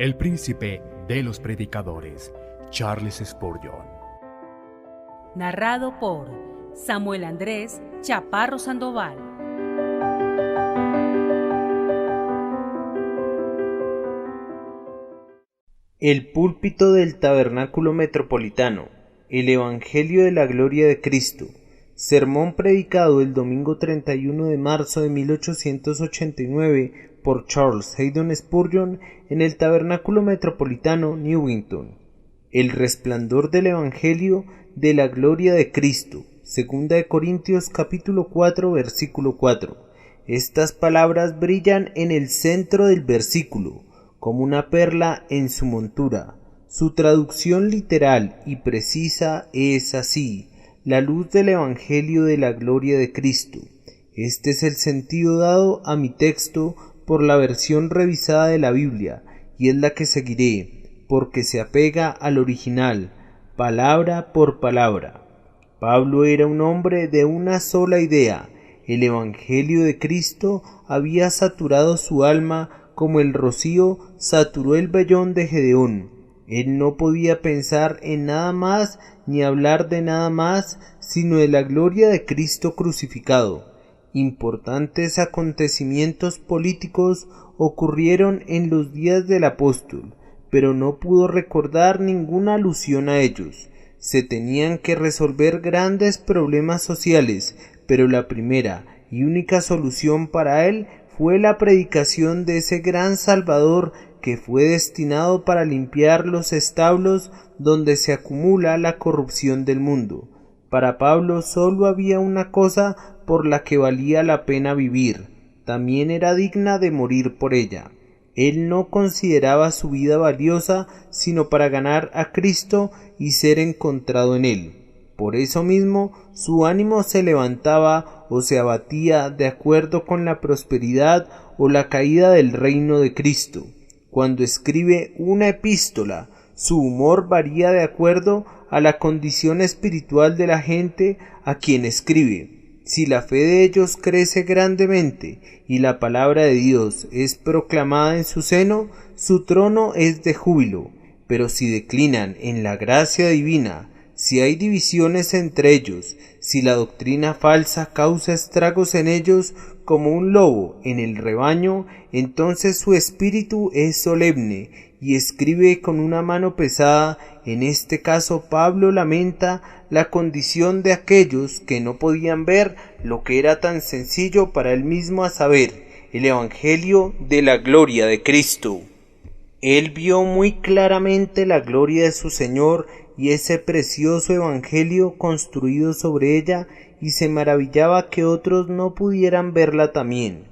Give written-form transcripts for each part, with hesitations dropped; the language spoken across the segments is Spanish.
el príncipe de los predicadores, Charles Spurgeon. Narrado por Samuel Andrés Chaparro Sandoval. El púlpito del Tabernáculo Metropolitano, el Evangelio de la Gloria de Cristo, sermón predicado el domingo 31 de marzo de 1889 por Charles Haddon Spurgeon en el Tabernáculo Metropolitano, Newington. El resplandor del Evangelio de la Gloria de Cristo, 2 Corintios capítulo 4, versículo 4. Estas palabras brillan en el centro del versículo, como una perla en su montura. Su traducción literal y precisa es así: la luz del Evangelio de la Gloria de Cristo. Este es el sentido dado a mi texto por la versión revisada de la Biblia, y es la que seguiré, porque se apega al original, palabra por palabra. Pablo era un hombre de una sola idea. El Evangelio de Cristo había saturado su alma como el rocío saturó el vellón de Gedeón. Él no podía pensar en nada más ni hablar de nada más sino de la gloria de Cristo crucificado. Importantes acontecimientos políticos ocurrieron en los días del apóstol, pero no pudo recordar ninguna alusión a ellos. Se tenían que resolver grandes problemas sociales, pero la primera y única solución para él fue la predicación de ese gran Salvador que fue destinado para limpiar los establos donde se acumula la corrupción del mundo. Para Pablo solo había una cosa por la que valía la pena vivir, también era digna de morir por ella. Él no consideraba su vida valiosa sino para ganar a Cristo y ser encontrado en él. Por eso mismo su ánimo se levantaba o se abatía de acuerdo con la prosperidad o la caída del reino de Cristo. Cuando escribe una epístola, su humor varía de acuerdo a la condición espiritual de la gente a quien escribe. Si la fe de ellos crece grandemente y la palabra de Dios es proclamada en su seno, su trono es de júbilo. Pero si declinan en la gracia divina, si hay divisiones entre ellos, si la doctrina falsa causa estragos en ellos como un lobo en el rebaño, entonces su espíritu es solemne y escribe con una mano pesada. En este caso Pablo lamenta la condición de aquellos que no podían ver lo que era tan sencillo para él mismo, a saber, el Evangelio de la Gloria de Cristo. Él vio muy claramente la gloria de su Señor y ese precioso Evangelio construido sobre ella, y se maravillaba que otros no pudieran verla también.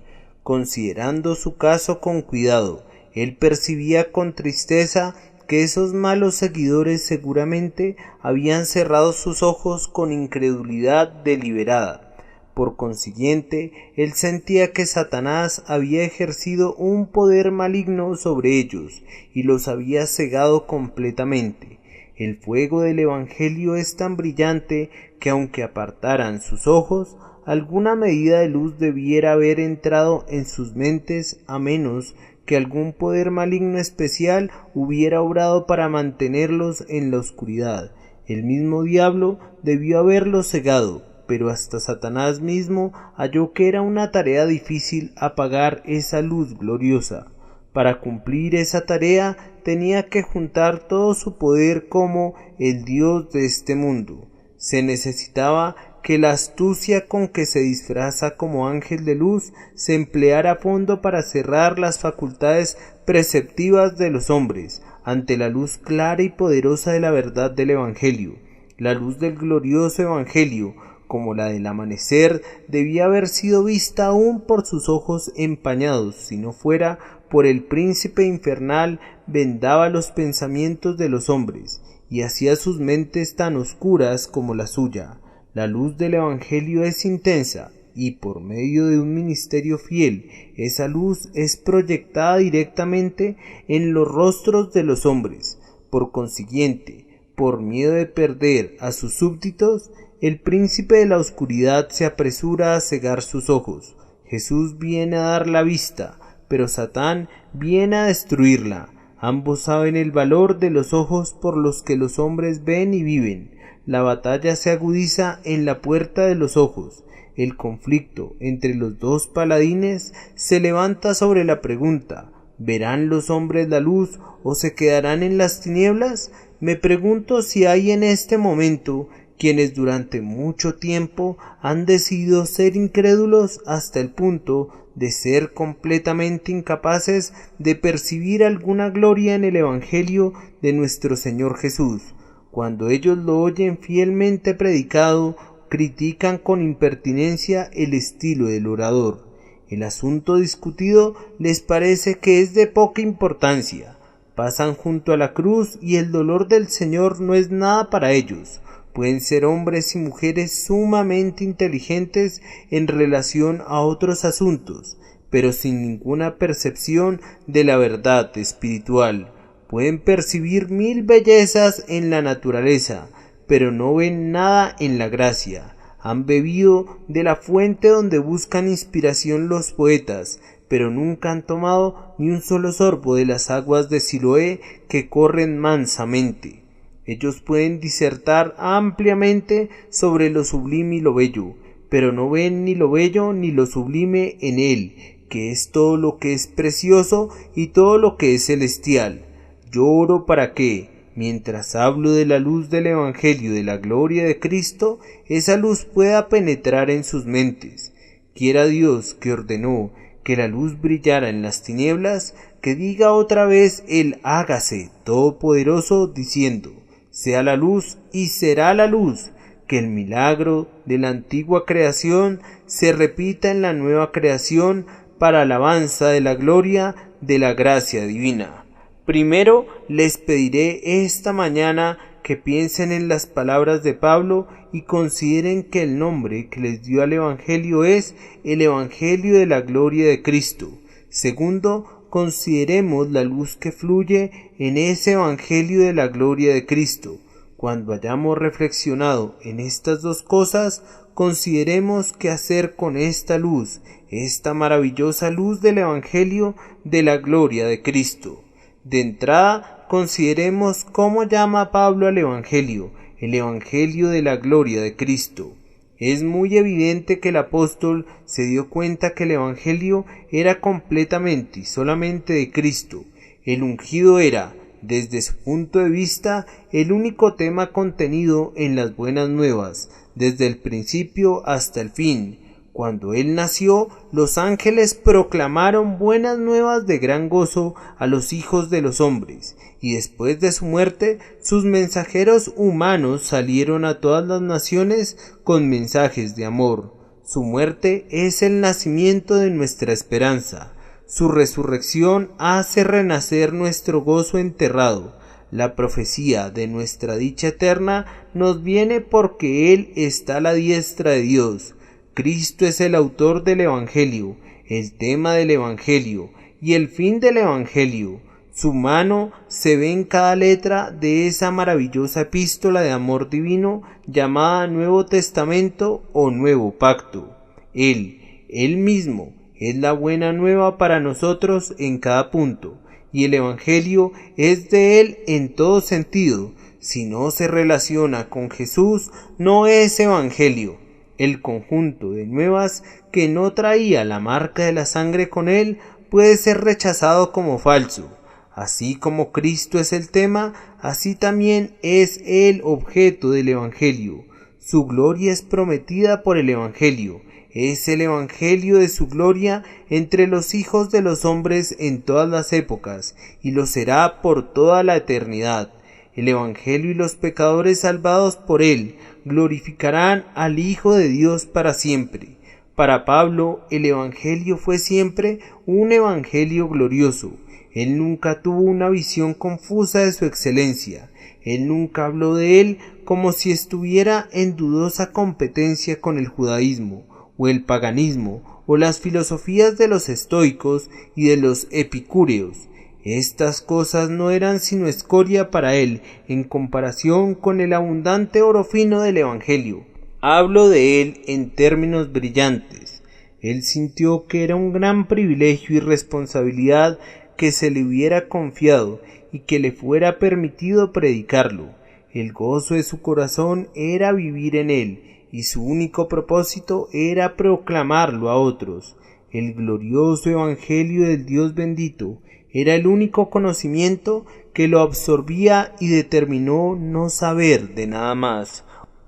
Considerando su caso con cuidado, él percibía con tristeza que esos malos seguidores seguramente habían cerrado sus ojos con incredulidad deliberada. Por consiguiente, él sentía que Satanás había ejercido un poder maligno sobre ellos y los había cegado completamente. El fuego del Evangelio es tan brillante que aunque apartaran sus ojos, alguna medida de luz debiera haber entrado en sus mentes, a menos que algún poder maligno especial hubiera obrado para mantenerlos en la oscuridad. El mismo diablo debió haberlos cegado, pero hasta Satanás mismo halló que era una tarea difícil apagar esa luz gloriosa. Para cumplir esa tarea tenía que juntar todo su poder como el Dios de este mundo. Se necesitaba que la astucia con que se disfraza como ángel de luz se empleara a fondo para cerrar las facultades perceptivas de los hombres ante la luz clara y poderosa de la verdad del Evangelio. La luz del glorioso Evangelio, como la del amanecer, debía haber sido vista aún por sus ojos empañados, si no fuera por el príncipe infernal vendaba los pensamientos de los hombres y hacía sus mentes tan oscuras como la suya. La luz del Evangelio es intensa y por medio de un ministerio fiel, esa luz es proyectada directamente en los rostros de los hombres. Por consiguiente, por miedo de perder a sus súbditos, el príncipe de la oscuridad se apresura a cegar sus ojos. Jesús viene a dar la vista, pero Satán viene a destruirla. Ambos saben el valor de los ojos por los que los hombres ven y viven. La batalla se agudiza en la puerta de los ojos. El conflicto entre los dos paladines se levanta sobre la pregunta: ¿verán los hombres la luz o se quedarán en las tinieblas? Me pregunto si hay en este momento quienes durante mucho tiempo han decidido ser incrédulos hasta el punto de ser completamente incapaces de percibir alguna gloria en el Evangelio de nuestro Señor Jesús. Cuando ellos lo oyen fielmente predicado, critican con impertinencia el estilo del orador. El asunto discutido les parece que es de poca importancia. Pasan junto a la cruz y el dolor del Señor no es nada para ellos. Pueden ser hombres y mujeres sumamente inteligentes en relación a otros asuntos, pero sin ninguna percepción de la verdad espiritual. Pueden percibir 1000 bellezas en la naturaleza, pero no ven nada en la gracia. Han bebido de la fuente donde buscan inspiración los poetas, pero nunca han tomado ni un solo sorbo de las aguas de Siloé que corren mansamente. Ellos pueden disertar ampliamente sobre lo sublime y lo bello, pero no ven ni lo bello ni lo sublime en él, que es todo lo que es precioso y todo lo que es celestial. Yo oro para que, mientras hablo de la luz del Evangelio de la gloria de Cristo, esa luz pueda penetrar en sus mentes. Quiera Dios, que ordenó que la luz brillara en las tinieblas, que diga otra vez el hágase todopoderoso, diciendo: sea la luz y será la luz, que el milagro de la antigua creación se repita en la nueva creación para alabanza de la gloria de la gracia divina. Primero les pediré esta mañana que piensen en las palabras de Pablo y consideren que el nombre que les dio al Evangelio es el Evangelio de la gloria de Cristo. Segundo, consideremos la luz que fluye en ese Evangelio de la gloria de Cristo. Cuando hayamos reflexionado en estas dos cosas, consideremos qué hacer con esta luz, esta maravillosa luz del Evangelio de la gloria de Cristo. De entrada, consideremos cómo llama Pablo al Evangelio, el Evangelio de la gloria de Cristo. Es muy evidente que el apóstol se dio cuenta que el Evangelio era completamente y solamente de Cristo. El ungido era, desde su punto de vista, el único tema contenido en las buenas nuevas, desde el principio hasta el fin. Cuando él nació, los ángeles proclamaron buenas nuevas de gran gozo a los hijos de los hombres, y después de su muerte, sus mensajeros humanos salieron a todas las naciones con mensajes de amor. Su muerte es el nacimiento de nuestra esperanza. Su resurrección hace renacer nuestro gozo enterrado. La profecía de nuestra dicha eterna nos viene porque Él está a la diestra de Dios. Cristo es el autor del Evangelio, el tema del Evangelio y el fin del Evangelio. Su mano se ve en cada letra de esa maravillosa epístola de amor divino llamada Nuevo Testamento o Nuevo Pacto. Él mismo, es la buena nueva para nosotros en cada punto, y el Evangelio es de Él en todo sentido. Si no se relaciona con Jesús, no es Evangelio. El conjunto de nuevas que no traía la marca de la sangre con él puede ser rechazado como falso. Así como Cristo es el tema, así también es el objeto del Evangelio. Su gloria es prometida por el Evangelio. Es el Evangelio de su gloria entre los hijos de los hombres en todas las épocas, y lo será por toda la eternidad. El Evangelio y los pecadores salvados por él glorificarán al Hijo de Dios para siempre. Para Pablo, el Evangelio fue siempre un Evangelio glorioso. Él nunca tuvo una visión confusa de su excelencia. Él nunca habló de él como si estuviera en dudosa competencia con el judaísmo, o el paganismo, o las filosofías de los estoicos y de los epicúreos. Estas cosas no eran sino escoria para él en comparación con el abundante oro fino del Evangelio. Hablo de él en términos brillantes. Él sintió que era un gran privilegio y responsabilidad que se le hubiera confiado y que le fuera permitido predicarlo. El gozo de su corazón era vivir en él, y su único propósito era proclamarlo a otros. El glorioso Evangelio del Dios bendito era el único conocimiento que lo absorbía y determinó no saber de nada más.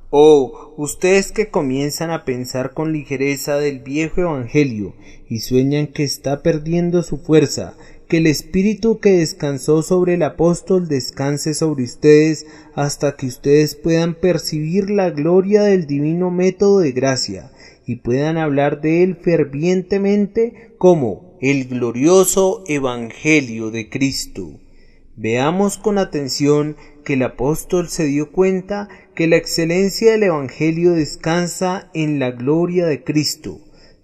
Oh, ustedes que comienzan a pensar con ligereza del viejo Evangelio y sueñan que está perdiendo su fuerza, que el espíritu que descansó sobre el apóstol descanse sobre ustedes hasta que ustedes puedan percibir la gloria del divino método de gracia y puedan hablar de él fervientemente como el glorioso Evangelio de Cristo. Veamos con atención que el apóstol se dio cuenta que la excelencia del Evangelio descansa en la gloria de Cristo.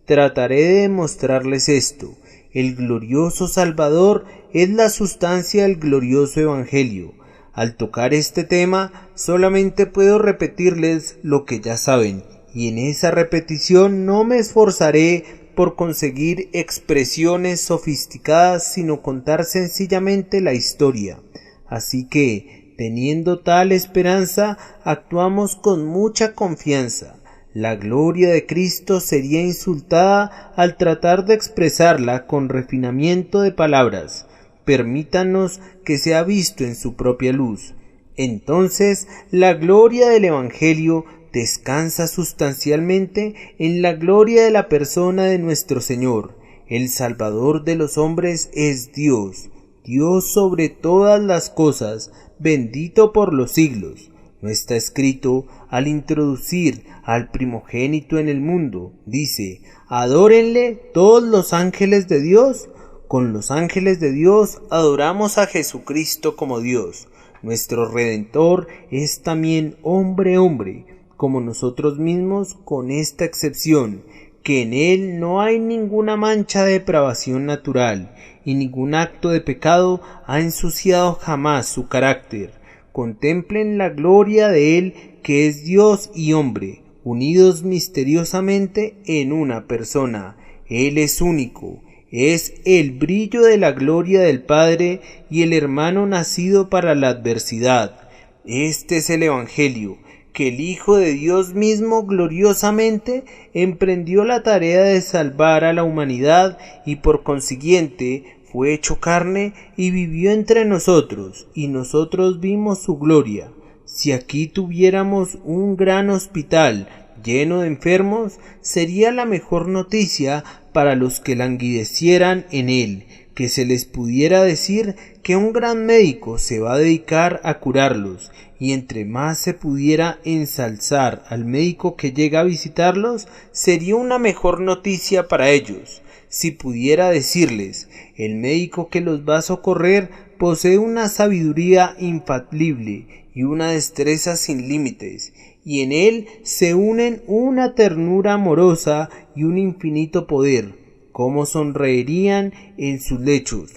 Trataré de demostrarles esto. El glorioso Salvador es la sustancia del glorioso Evangelio. Al tocar este tema, solamente puedo repetirles lo que ya saben, y en esa repetición no me esforzaré por conseguir expresiones sofisticadas, sino contar sencillamente la historia. Así que, teniendo tal esperanza, actuamos con mucha confianza. La gloria de Cristo sería insultada al tratar de expresarla con refinamiento de palabras. Permítanos que sea visto en su propia luz. Entonces, la gloria del Evangelio descansa sustancialmente en la gloria de la persona de nuestro Señor. El Salvador de los hombres es Dios, Dios sobre todas las cosas, bendito por los siglos. No está escrito al introducir al primogénito en el mundo, dice, adórenle todos los ángeles de Dios. Con los ángeles de Dios adoramos a Jesucristo como Dios. Nuestro Redentor es también hombre, como nosotros mismos, con esta excepción, que en él no hay ninguna mancha de depravación natural, y ningún acto de pecado ha ensuciado jamás su carácter. Contemplen la gloria de él, que es Dios y hombre, unidos misteriosamente en una persona. Él es único, es el brillo de la gloria del Padre y el hermano nacido para la adversidad. Este es el Evangelio, que el Hijo de Dios mismo gloriosamente emprendió la tarea de salvar a la humanidad y por consiguiente fue hecho carne y vivió entre nosotros, y nosotros vimos su gloria. Si aquí tuviéramos un gran hospital lleno de enfermos, sería la mejor noticia para los que languidecieran en él, que se les pudiera decir que un gran médico se va a dedicar a curarlos, y entre más se pudiera ensalzar al médico que llega a visitarlos, sería una mejor noticia para ellos. Si pudiera decirles, el médico que los va a socorrer posee una sabiduría infalible y una destreza sin límites, y en él se unen una ternura amorosa y un infinito poder, ¿cómo sonreirían en sus lechos?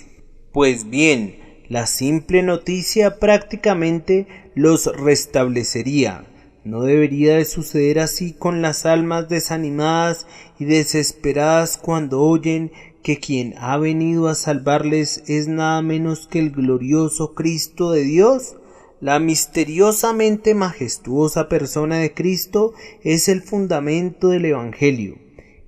Pues bien, la simple noticia prácticamente los restablecería. ¿No debería de suceder así con las almas desanimadas y desesperadas cuando oyen que quien ha venido a salvarles es nada menos que el glorioso Cristo de Dios? La misteriosamente majestuosa persona de Cristo es el fundamento del Evangelio.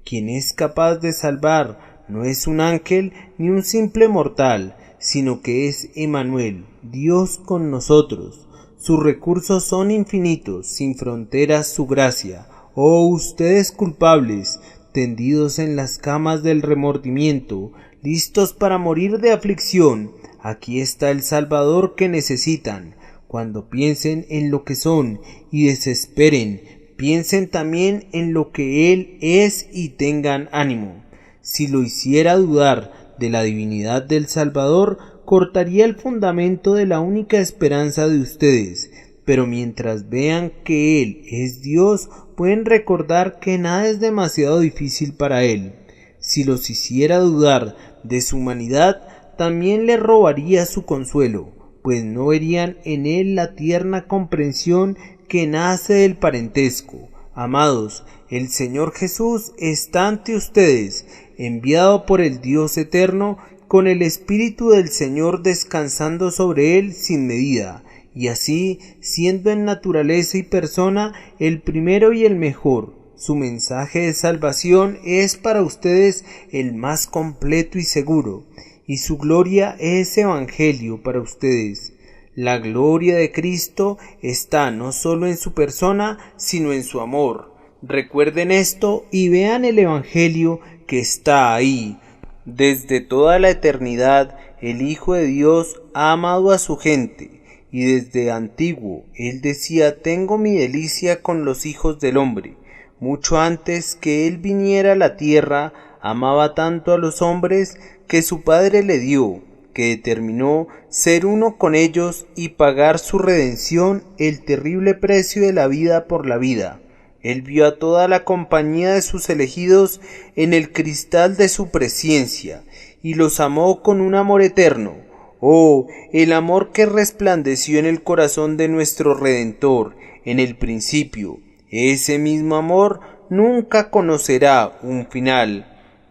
Quien es capaz de salvar no es un ángel ni un simple mortal, sino que es Emmanuel, Dios con nosotros. Sus recursos son infinitos, sin fronteras su gracia. Oh, ustedes culpables, tendidos en las camas del remordimiento, listos para morir de aflicción, aquí está el Salvador que necesitan. Cuando piensen en lo que son y desesperen, piensen también en lo que Él es y tengan ánimo. Si lo hiciera dudar de la divinidad del Salvador, cortaría el fundamento de la única esperanza de ustedes, pero mientras vean que Él es Dios, pueden recordar que nada es demasiado difícil para Él. Si los hiciera dudar de su humanidad, también le robaría su consuelo, pues no verían en Él la tierna comprensión que nace del parentesco. Amados, el Señor Jesús está ante ustedes, enviado por el Dios eterno, con el Espíritu del Señor descansando sobre él sin medida, y así, siendo en naturaleza y persona el primero y el mejor, su mensaje de salvación es para ustedes el más completo y seguro, y su gloria es evangelio para ustedes. La gloria de Cristo está no solo en su persona, sino en su amor. Recuerden esto y vean el evangelio que está ahí. Desde toda la eternidad, el Hijo de Dios ha amado a su gente, y desde antiguo él decía: tengo mi delicia con los hijos del hombre. Mucho antes que él viniera a la tierra, amaba tanto a los hombres que su Padre le dio, que determinó ser uno con ellos y pagar su redención, el terrible precio de la vida por la vida. Él vio a toda la compañía de sus elegidos en el cristal de su presciencia, y los amó con un amor eterno. Oh, el amor que resplandeció en el corazón de nuestro Redentor en el principio. Ese mismo amor nunca conocerá un final.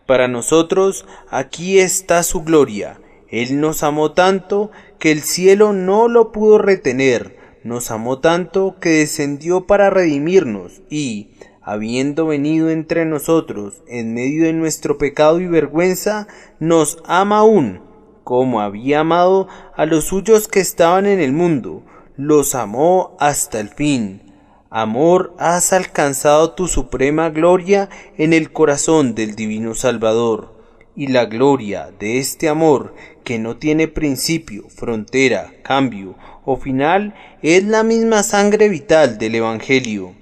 Para nosotros aquí está su gloria. Él nos amó tanto que el cielo no lo pudo retener. Nos amó tanto que descendió para redimirnos y, habiendo venido entre nosotros en medio de nuestro pecado y vergüenza, nos ama aún, como había amado a los suyos que estaban en el mundo. Los amó hasta el fin. Amor, has alcanzado tu suprema gloria en el corazón del Divino Salvador, y la gloria de este amor, que no tiene principio, frontera, cambio o final, es la misma sangre vital del Evangelio.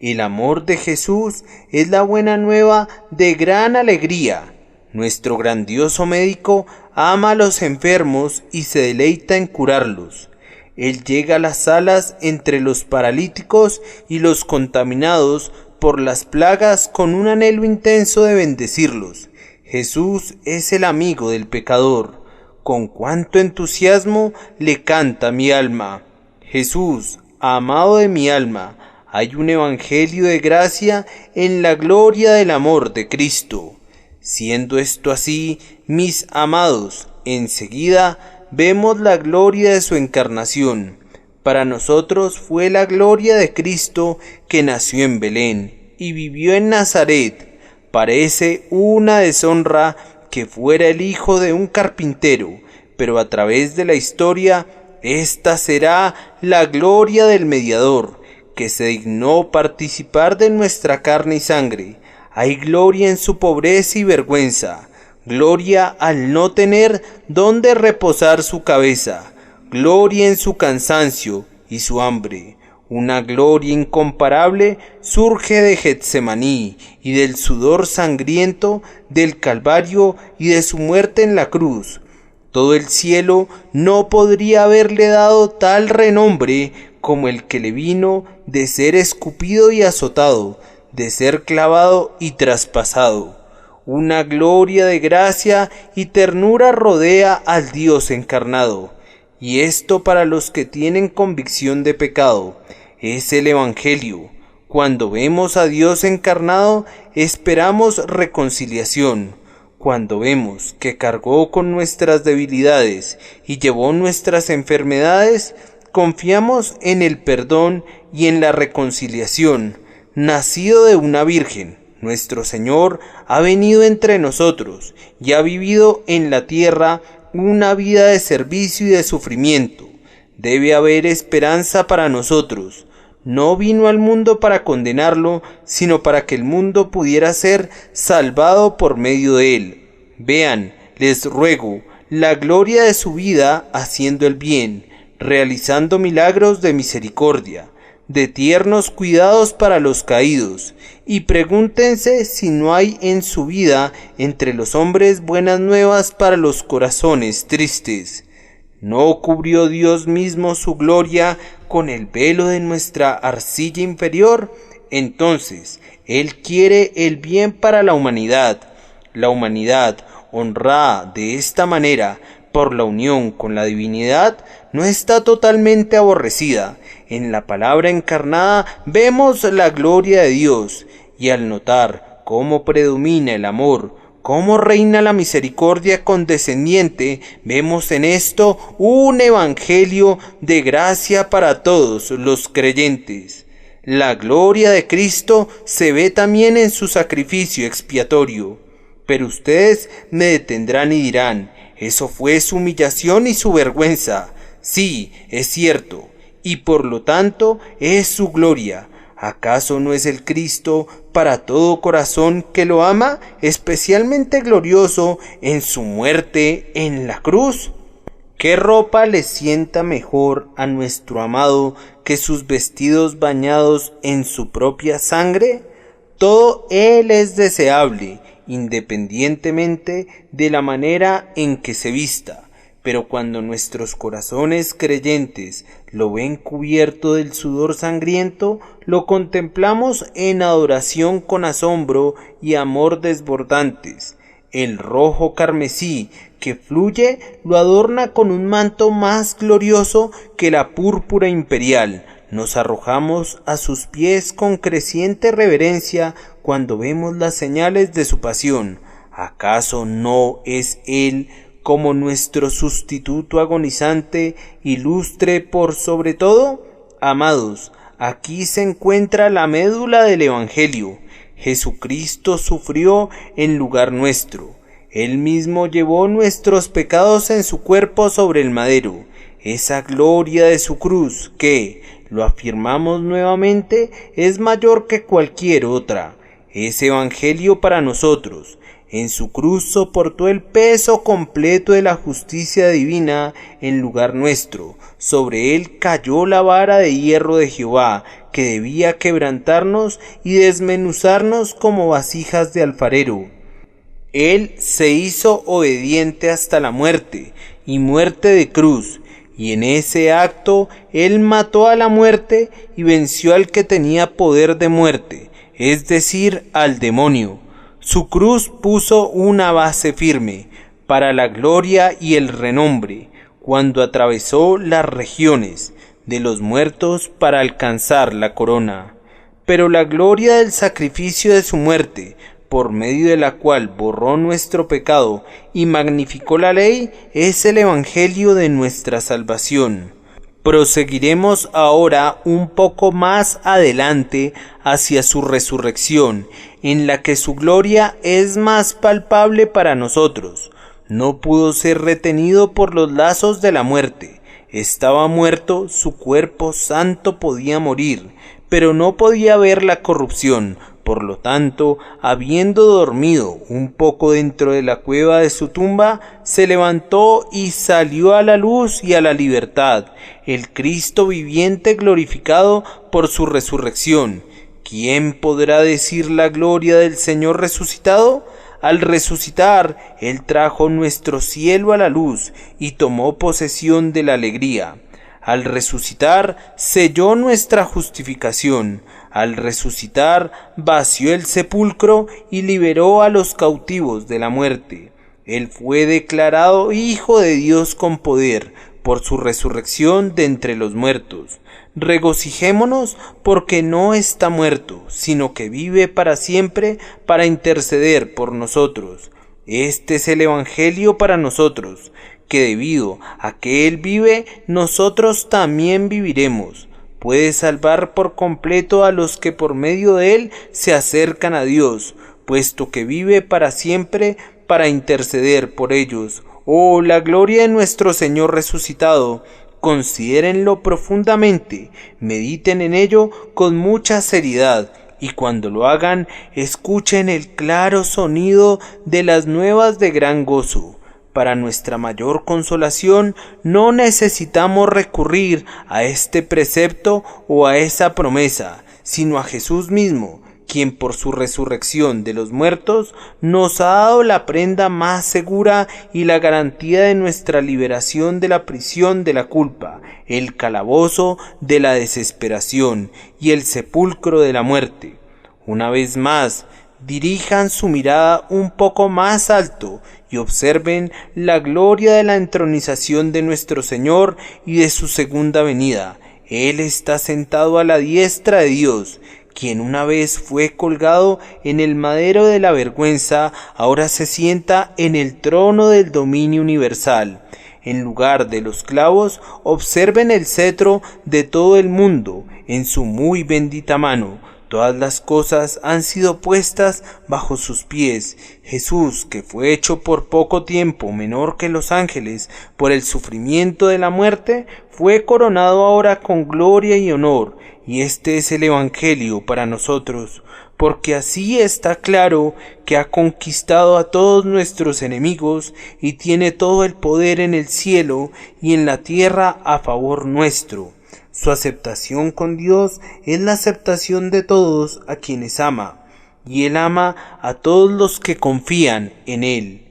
El amor de Jesús es la buena nueva de gran alegría. Nuestro grandioso médico ama a los enfermos y se deleita en curarlos. Él llega a las salas entre los paralíticos y los contaminados por las plagas con un anhelo intenso de bendecirlos. Jesús es el amigo del pecador. Con cuánto entusiasmo le canta mi alma. Jesús, amado de mi alma, hay un evangelio de gracia en la gloria del amor de Cristo. Siendo esto así, mis amados, enseguida vemos la gloria de su encarnación. Para nosotros fue la gloria de Cristo que nació en Belén y vivió en Nazaret. Parece una deshonra que fuera el hijo de un carpintero, pero a través de la historia, esta será la gloria del mediador, que se dignó participar de nuestra carne y sangre. Hay gloria en su pobreza y vergüenza, gloria al no tener dónde reposar su cabeza, gloria en su cansancio y su hambre. Una gloria incomparable surge de Getsemaní y del sudor sangriento del Calvario y de su muerte en la cruz. Todo el cielo no podría haberle dado tal renombre como el que le vino de ser escupido y azotado, de ser clavado y traspasado. Una gloria de gracia y ternura rodea al Dios encarnado. Y esto para los que tienen convicción de pecado. Es el Evangelio. Cuando vemos a Dios encarnado, esperamos reconciliación. Cuando vemos que cargó con nuestras debilidades y llevó nuestras enfermedades, confiamos en el perdón y en la reconciliación. Nacido de una virgen, nuestro Señor ha venido entre nosotros y ha vivido en la tierra una vida de servicio y de sufrimiento. Debe haber esperanza para nosotros. No vino al mundo para condenarlo, sino para que el mundo pudiera ser salvado por medio de él. Vean, les ruego, la gloria de su vida haciendo el bien, realizando milagros de misericordia, de tiernos cuidados para los caídos, y pregúntense si no hay en su vida entre los hombres buenas nuevas para los corazones tristes. ¿No cubrió Dios mismo su gloria con el velo de nuestra arcilla inferior? Entonces, Él quiere el bien para la humanidad. La humanidad, honrada de esta manera por la unión con la divinidad, no está totalmente aborrecida. En la palabra encarnada vemos la gloria de Dios, y al notar cómo predomina el amor cómo reina la misericordia condescendiente, vemos en esto un evangelio de gracia para todos los creyentes. La gloria de Cristo se ve también en su sacrificio expiatorio. Pero ustedes me detendrán y dirán, eso fue su humillación y su vergüenza. Sí, es cierto, y por lo tanto es su gloria. ¿Acaso no es el Cristo para todo corazón que lo ama, especialmente glorioso en su muerte en la cruz? ¿Qué ropa le sienta mejor a nuestro amado que sus vestidos bañados en su propia sangre? Todo él es deseable, independientemente de la manera en que se vista. Pero cuando nuestros corazones creyentes lo ven cubierto del sudor sangriento, lo contemplamos en adoración con asombro y amor desbordantes. El rojo carmesí que fluye lo adorna con un manto más glorioso que la púrpura imperial. Nos arrojamos a sus pies con creciente reverencia cuando vemos las señales de su pasión. ¿Acaso no es él como nuestro sustituto agonizante, ilustre por sobre todo? Amados, aquí se encuentra la médula del Evangelio. Jesucristo sufrió en lugar nuestro. Él mismo llevó nuestros pecados en su cuerpo sobre el madero. Esa gloria de su cruz que, lo afirmamos nuevamente, es mayor que cualquier otra. Es Evangelio para nosotros. En su cruz soportó el peso completo de la justicia divina en lugar nuestro. Sobre él cayó la vara de hierro de Jehová, que debía quebrantarnos y desmenuzarnos como vasijas de alfarero. Él se hizo obediente hasta la muerte, y muerte de cruz, y en ese acto él mató a la muerte y venció al que tenía poder de muerte, es decir, al demonio. Su cruz puso una base firme para la gloria y el renombre, cuando atravesó las regiones de los muertos para alcanzar la corona. Pero la gloria del sacrificio de su muerte, por medio de la cual borró nuestro pecado y magnificó la ley, es el Evangelio de nuestra salvación. Proseguiremos ahora un poco más adelante hacia su resurrección, en la que su gloria es más palpable para nosotros. No pudo ser retenido por los lazos de la muerte. Estaba muerto, su cuerpo santo podía morir, pero no podía ver la corrupción. Por lo tanto, habiendo dormido un poco dentro de la cueva de su tumba, se levantó y salió a la luz y a la libertad, el Cristo viviente glorificado por su resurrección. ¿Quién podrá decir la gloria del Señor resucitado? Al resucitar, Él trajo nuestro cielo a la luz y tomó posesión de la alegría. Al resucitar, selló nuestra justificación. Al resucitar, vació el sepulcro y liberó a los cautivos de la muerte. Él fue declarado Hijo de Dios con poder por su resurrección de entre los muertos. Regocijémonos porque no está muerto, sino que vive para siempre para interceder por nosotros. Este es el Evangelio para nosotros, que debido a que Él vive, nosotros también viviremos. Puede salvar por completo a los que por medio de Él se acercan a Dios, puesto que vive para siempre para interceder por ellos. Oh, la gloria de nuestro Señor resucitado. Considérenlo profundamente, mediten en ello con mucha seriedad, y cuando lo hagan, escuchen el claro sonido de las nuevas de gran gozo. Para nuestra mayor consolación, no necesitamos recurrir a este precepto o a esa promesa, sino a Jesús mismo, quien por su resurrección de los muertos nos ha dado la prenda más segura y la garantía de nuestra liberación de la prisión de la culpa, el calabozo de la desesperación y el sepulcro de la muerte. Una vez más, dirijan su mirada un poco más alto y observen la gloria de la entronización de nuestro Señor y de su segunda venida. Él está sentado a la diestra de Dios. quien una vez fue colgado en el madero de la vergüenza, ahora se sienta en el trono del dominio universal. En lugar de los clavos, observen el cetro de todo el mundo en su muy bendita mano. Todas las cosas han sido puestas bajo sus pies. Jesús, que fue hecho por poco tiempo menor que los ángeles por el sufrimiento de la muerte, fue coronado ahora con gloria y honor. Y este es el Evangelio para nosotros, porque así está claro que ha conquistado a todos nuestros enemigos y tiene todo el poder en el cielo y en la tierra a favor nuestro. Su aceptación con Dios es la aceptación de todos a quienes ama, y Él ama a todos los que confían en Él.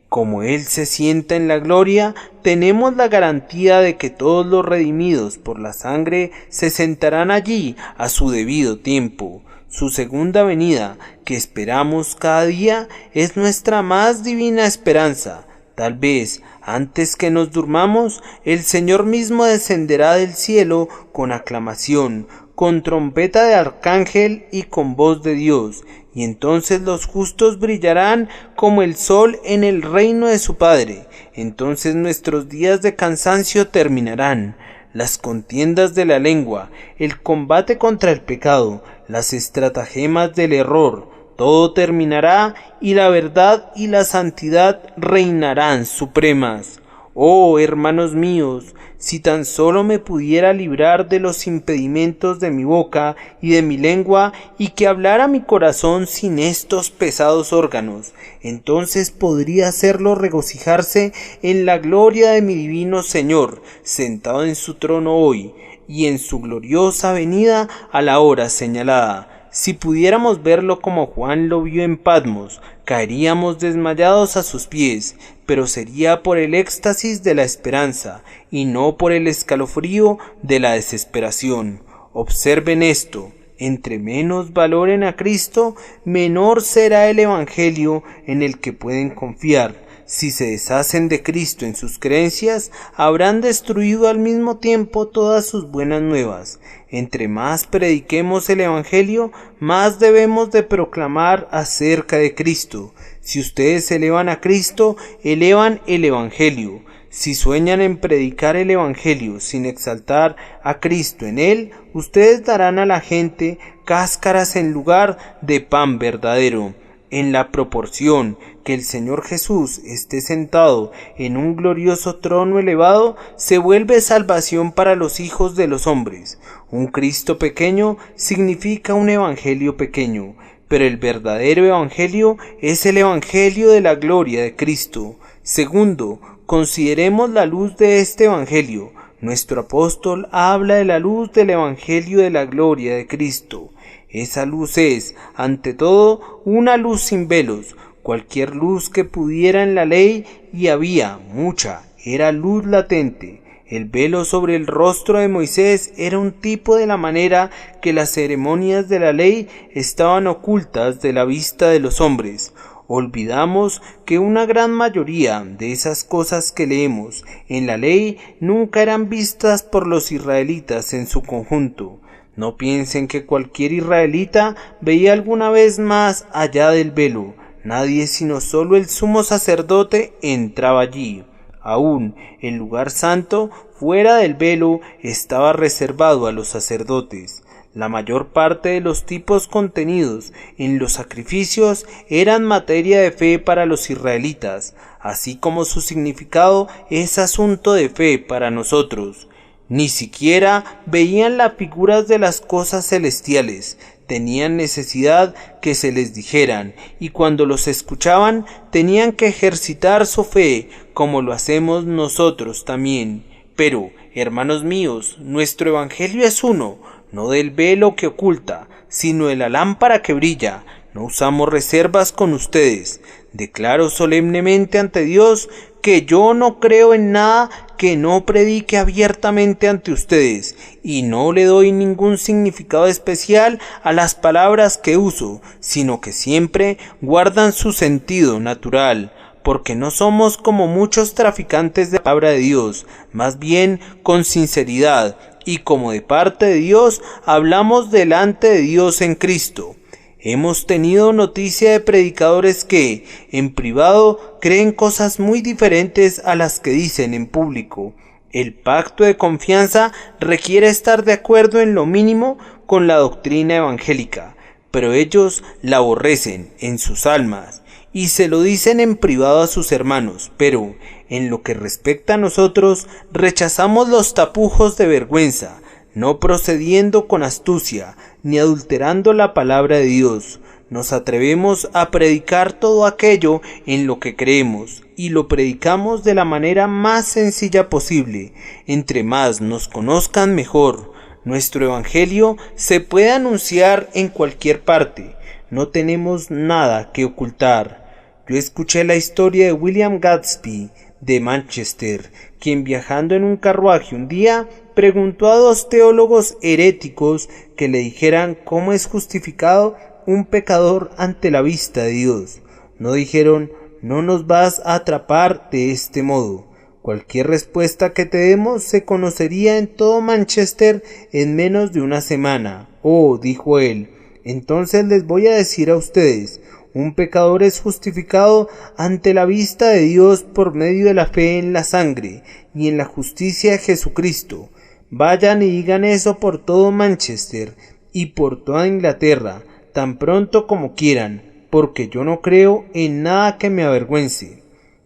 Como Él se sienta en la gloria, tenemos la garantía de que todos los redimidos por la sangre se sentarán allí a su debido tiempo. Su segunda venida, que esperamos cada día, es nuestra más divina esperanza. Tal vez, antes que nos durmamos, el Señor mismo descenderá del cielo con aclamación, con trompeta de arcángel y con voz de Dios, y entonces los justos brillarán como el sol en el reino de su Padre. Entonces nuestros días de cansancio terminarán. Las contiendas de la lengua, el combate contra el pecado, las estratagemas del error, todo terminará y la verdad y la santidad reinarán supremas. Oh, hermanos míos, si tan solo me pudiera librar de los impedimentos de mi boca y de mi lengua, y que hablara mi corazón sin estos pesados órganos, entonces podría hacerlo regocijarse en la gloria de mi divino Señor, sentado en su trono hoy, y en su gloriosa venida a la hora señalada. Si pudiéramos verlo como Juan lo vio en Patmos, caeríamos desmayados a sus pies, pero sería por el éxtasis de la esperanza y no por el escalofrío de la desesperación. Observen esto: entre menos valoren a Cristo, menor será el Evangelio en el que pueden confiar. Si se deshacen de Cristo en sus creencias, habrán destruido al mismo tiempo todas sus buenas nuevas. Entre más prediquemos el Evangelio, más debemos de proclamar acerca de Cristo. Si ustedes elevan a Cristo, elevan el Evangelio. Si sueñan en predicar el Evangelio sin exaltar a Cristo en él, ustedes darán a la gente cáscaras en lugar de pan verdadero. En la proporción que el Señor Jesús esté sentado en un glorioso trono elevado, se vuelve salvación para los hijos de los hombres. Un Cristo pequeño significa un evangelio pequeño, pero el verdadero evangelio es el evangelio de la gloria de Cristo. Segundo, consideremos la luz de este evangelio. Nuestro apóstol habla de la luz del evangelio de la gloria de Cristo. Esa luz es, ante todo, una luz sin velos. Cualquier luz que pudiera en la ley, y había mucha, era luz latente. El velo sobre el rostro de Moisés era un tipo de la manera que las ceremonias de la ley estaban ocultas de la vista de los hombres. Olvidamos que una gran mayoría de esas cosas que leemos en la ley nunca eran vistas por los israelitas en su conjunto. No piensen que cualquier israelita veía alguna vez más allá del velo. Nadie sino solo el sumo sacerdote entraba allí. Aún el lugar santo, fuera del velo, estaba reservado a los sacerdotes. La mayor parte de los tipos contenidos en los sacrificios eran materia de fe para los israelitas, así como su significado es asunto de fe para nosotros. Ni siquiera veían las figuras de las cosas celestiales, tenían necesidad que se les dijeran, y cuando los escuchaban tenían que ejercitar su fe, como lo hacemos nosotros también. Pero, hermanos míos, nuestro evangelio es uno, no del velo que oculta, sino de la lámpara que brilla. No usamos reservas con ustedes. Declaro solemnemente ante Dios que yo no creo en nada que no predique abiertamente ante ustedes, y no le doy ningún significado especial a las palabras que uso, sino que siempre guardan su sentido natural, porque no somos como muchos traficantes de la palabra de Dios, más bien con sinceridad y como de parte de Dios hablamos delante de Dios en Cristo. Hemos tenido noticia de predicadores que, en privado, creen cosas muy diferentes a las que dicen en público. El pacto de confianza requiere estar de acuerdo en lo mínimo con la doctrina evangélica, pero ellos la aborrecen en sus almas y se lo dicen en privado a sus hermanos, pero en lo que respecta a nosotros rechazamos los tapujos de vergüenza, no procediendo con astucia ni adulterando la palabra de Dios. Nos atrevemos a predicar todo aquello en lo que creemos y lo predicamos de la manera más sencilla posible. Entre más nos conozcan mejor. Nuestro evangelio se puede anunciar en cualquier parte. No tenemos nada que ocultar. Yo escuché la historia de William Gadsby de Manchester, quien viajando en un carruaje un día preguntó a dos teólogos heréticos que le dijeran cómo es justificado un pecador ante la vista de Dios. No dijeron: no nos vas a atrapar de este modo. Cualquier respuesta que te demos se conocería en todo Manchester en menos de una semana. Oh, dijo él, entonces les voy a decir a ustedes: un pecador es justificado ante la vista de Dios por medio de la fe en la sangre y en la justicia de Jesucristo. Vayan y digan eso por todo Manchester y por toda Inglaterra, tan pronto como quieran, porque yo no creo en nada que me avergüence.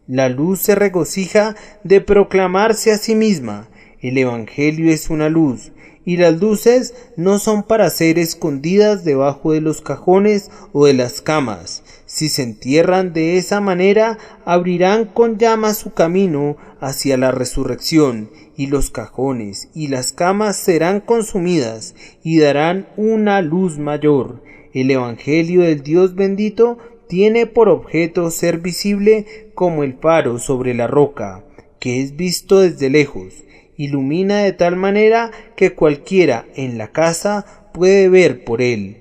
La luz se regocija de proclamarse a sí misma. El Evangelio es una luz, y las luces no son para ser escondidas debajo de los cajones o de las camas. Si se entierran de esa manera, abrirán con llamas su camino hacia la resurrección, y los cajones y las camas serán consumidas y darán una luz mayor. El Evangelio del Dios bendito tiene por objeto ser visible como el faro sobre la roca, que es visto desde lejos. Ilumina de tal manera que cualquiera en la casa puede ver por él.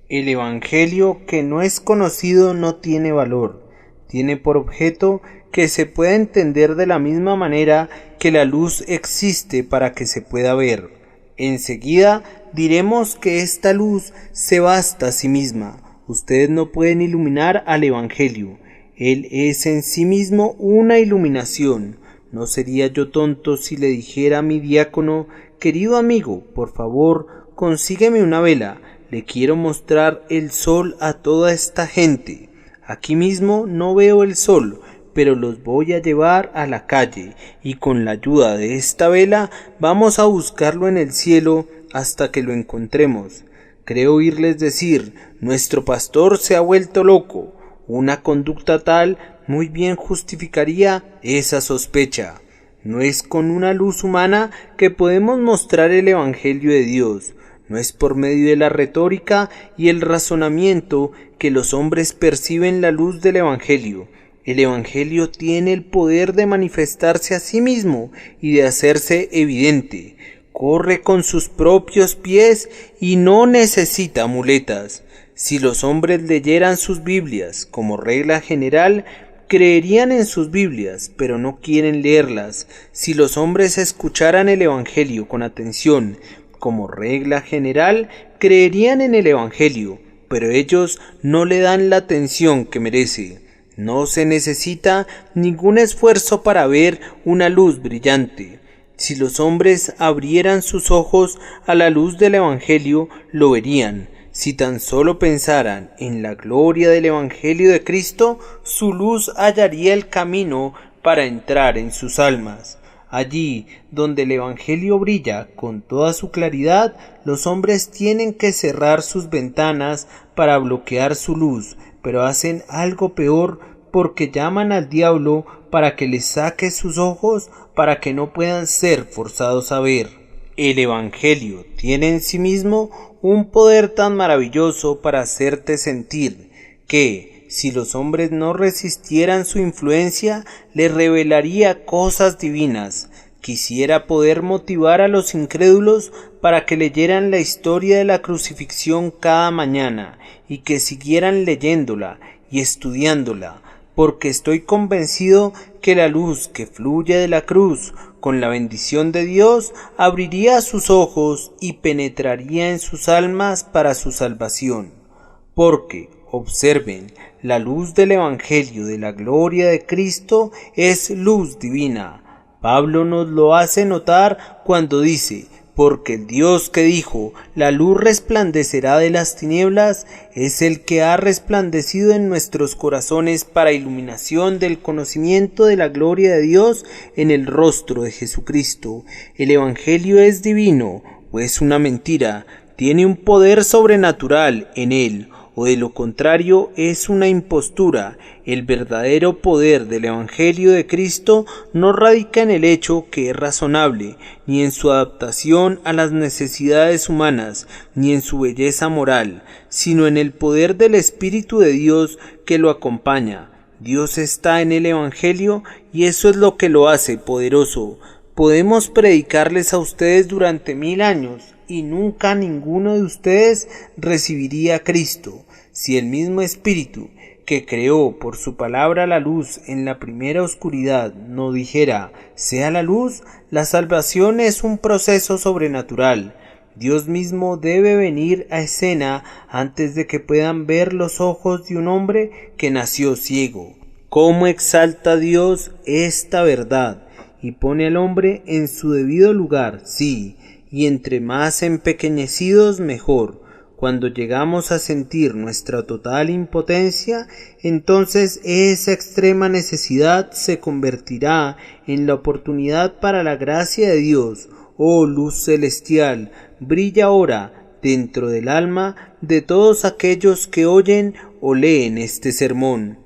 El Evangelio que no es conocido no tiene valor. Tiene por objeto que se pueda entender de la misma manera que la luz existe para que se pueda ver. Enseguida diremos que esta luz se basta a sí misma. Ustedes no pueden iluminar al Evangelio. Él es en sí mismo una iluminación. ¿No sería yo tonto si le dijera a mi diácono: querido amigo, por favor, consígueme una vela, le quiero mostrar el sol a toda esta gente? Aquí mismo no veo el sol, pero los voy a llevar a la calle, y con la ayuda de esta vela vamos a buscarlo en el cielo hasta que lo encontremos. Creo oírles decir: nuestro pastor se ha vuelto loco. Una conducta tal muy bien justificaría esa sospecha. No es con una luz humana que podemos mostrar el Evangelio de Dios. No es por medio de la retórica y el razonamiento que los hombres perciben la luz del Evangelio. El Evangelio tiene el poder de manifestarse a sí mismo y de hacerse evidente. Corre con sus propios pies y no necesita muletas. Si los hombres leyeran sus Biblias como regla general, creerían en sus Biblias, pero no quieren leerlas. Si los hombres escucharan el Evangelio con atención como regla general, creerían en el Evangelio, pero ellos no le dan la atención que merece. No se necesita ningún esfuerzo para ver una luz brillante. Si los hombres abrieran sus ojos a la luz del Evangelio, lo verían. Si tan solo pensaran en la gloria del Evangelio de Cristo, su luz hallaría el camino para entrar en sus almas. Allí donde el Evangelio brilla con toda su claridad, los hombres tienen que cerrar sus ventanas para bloquear su luz, pero hacen algo peor porque llaman al diablo para que les saque sus ojos para que no puedan ser forzados a ver. El Evangelio tiene en sí mismo un poder tan maravilloso para hacerte sentir que, si los hombres no resistieran su influencia, les revelaría cosas divinas. Quisiera poder motivar a los incrédulos para que leyeran la historia de la crucifixión cada mañana y que siguieran leyéndola y estudiándola porque estoy convencido que la luz que fluye de la cruz con la bendición de Dios abriría sus ojos y penetraría en sus almas para su salvación. Porque, observen, la luz del Evangelio de la gloria de Cristo es luz divina. Pablo nos lo hace notar cuando dice: porque el Dios que dijo, la luz resplandecerá de las tinieblas, es el que ha resplandecido en nuestros corazones para iluminación del conocimiento de la gloria de Dios en el rostro de Jesucristo. El Evangelio es divino, o es una mentira, tiene un poder sobrenatural en él, o de lo contrario es una impostura. El verdadero poder del Evangelio de Cristo no radica en el hecho que es razonable, ni en su adaptación a las necesidades humanas, ni en su belleza moral, sino en el poder del Espíritu de Dios que lo acompaña. Dios está en el Evangelio y eso es lo que lo hace poderoso. Podemos predicarles a ustedes durante 1000 años y nunca ninguno de ustedes recibiría a Cristo, si el mismo Espíritu que creó por su palabra la luz en la primera oscuridad no dijera: sea la luz. La salvación es un proceso sobrenatural. Dios mismo debe venir a escena antes de que puedan ver los ojos de un hombre que nació ciego. ¿Cómo exalta Dios esta verdad y pone al hombre en su debido lugar? Sí, y entre más empequeñecidos mejor. Cuando llegamos a sentir nuestra total impotencia, entonces esa extrema necesidad se convertirá en la oportunidad para la gracia de Dios. Oh luz celestial, brilla ahora dentro del alma de todos aquellos que oyen o leen este sermón.